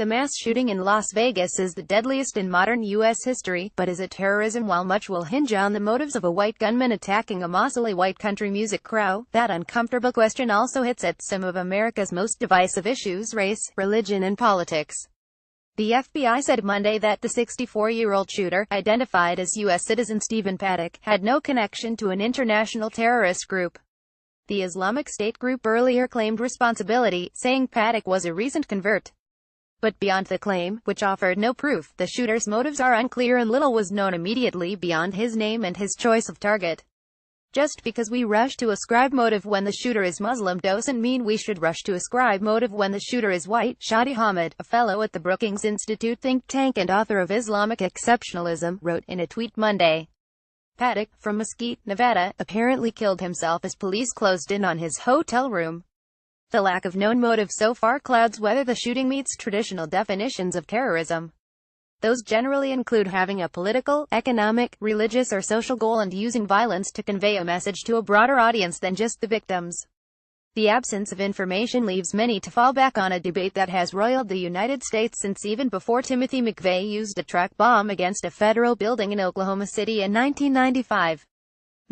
The mass shooting in Las Vegas is the deadliest in modern U.S. history, but is it terrorism? While much will hinge on the motives of a white gunman attacking a mostly white country music crowd, that uncomfortable question also hits at some of America's most divisive issues: race, religion, and politics. The FBI said Monday that the 64-year-old shooter, identified as U.S. citizen Stephen Paddock, had no connection to an international terrorist group. The Islamic State group earlier claimed responsibility, saying Paddock was a recent convert. But beyond the claim, which offered no proof, the shooter's motives are unclear and little was known immediately beyond his name and his choice of target. Just because we rush to ascribe motive when the shooter is Muslim doesn't mean we should rush to ascribe motive when the shooter is white, Shadi Hamid, a fellow at the Brookings Institute think tank and author of Islamic Exceptionalism, wrote in a tweet Monday. Paddock, from Mesquite, Nevada, apparently killed himself as police closed in on his hotel room. The lack of known motive so far clouds whether the shooting meets traditional definitions of terrorism. Those generally include having a political, economic, religious or social goal and using violence to convey a message to a broader audience than just the victims. The absence of information leaves many to fall back on a debate that has roiled the United States since even before Timothy McVeigh used a truck bomb against a federal building in Oklahoma City in 1995.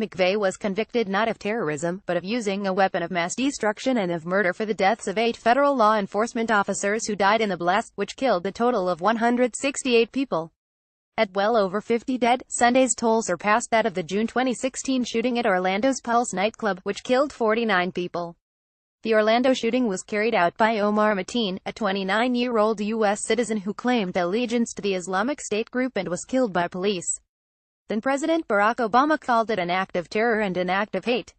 McVeigh was convicted not of terrorism, but of using a weapon of mass destruction and of murder for the deaths of 8 federal law enforcement officers who died in the blast, which killed a total of 168 people. At well over 50 dead, Sunday's toll surpassed that of the June 2016 shooting at Orlando's Pulse nightclub, which killed 49 people. The Orlando shooting was carried out by Omar Mateen, a 29-year-old U.S. citizen who claimed allegiance to the Islamic State group and was killed by police. Then President Barack Obama called it an act of terror and an act of hate.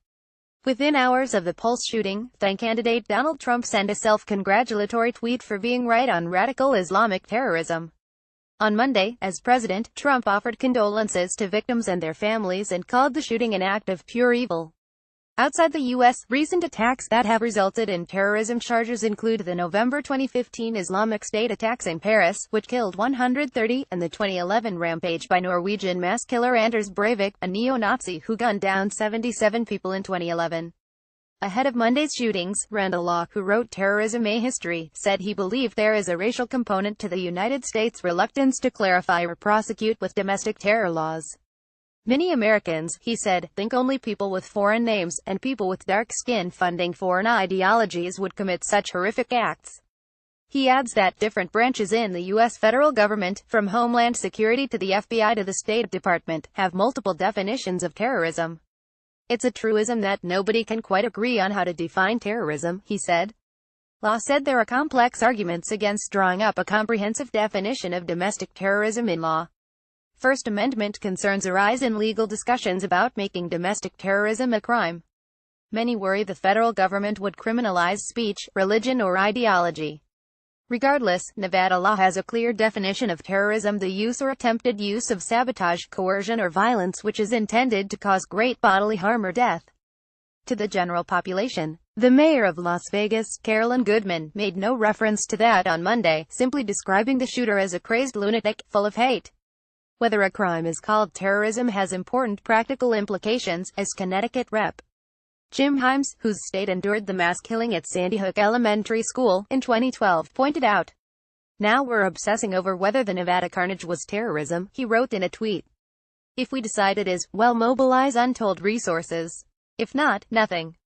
Within hours of the Pulse shooting, then-candidate Donald Trump sent a self-congratulatory tweet for being right on radical Islamic terrorism. On Monday, as president, Trump offered condolences to victims and their families and called the shooting an act of pure evil. Outside the U.S., recent attacks that have resulted in terrorism charges include the November 2015 Islamic State attacks in Paris, which killed 130, and the 2011 rampage by Norwegian mass killer Anders Breivik, a neo-Nazi who gunned down 77 people in 2011. Ahead of Monday's shootings, Randall Locke, who wrote Terrorism: A History, said he believed there is a racial component to the United States' reluctance to clarify or prosecute with domestic terror laws. Many Americans, he said, think only people with foreign names, and people with dark skin funding foreign ideologies would commit such horrific acts. He adds that different branches in the U.S. federal government, from Homeland Security to the FBI to the State Department, have multiple definitions of terrorism. It's a truism that nobody can quite agree on how to define terrorism, he said. Law said there are complex arguments against drawing up a comprehensive definition of domestic terrorism in law. First Amendment concerns arise in legal discussions about making domestic terrorism a crime. Many worry the federal government would criminalize speech, religion or ideology. Regardless, Nevada law has a clear definition of terrorism: the use or attempted use of sabotage, coercion or violence which is intended to cause great bodily harm or death to the general population. The mayor of Las Vegas, Carolyn Goodman, made no reference to that on Monday, simply describing the shooter as a crazed lunatic, full of hate. Whether a crime is called terrorism has important practical implications, as Connecticut Rep. Jim Himes, whose state endured the mass killing at Sandy Hook Elementary School in 2012, pointed out. Now we're obsessing over whether the Nevada carnage was terrorism, he wrote in a tweet. If we decide it is, well, mobilize untold resources. If not, nothing.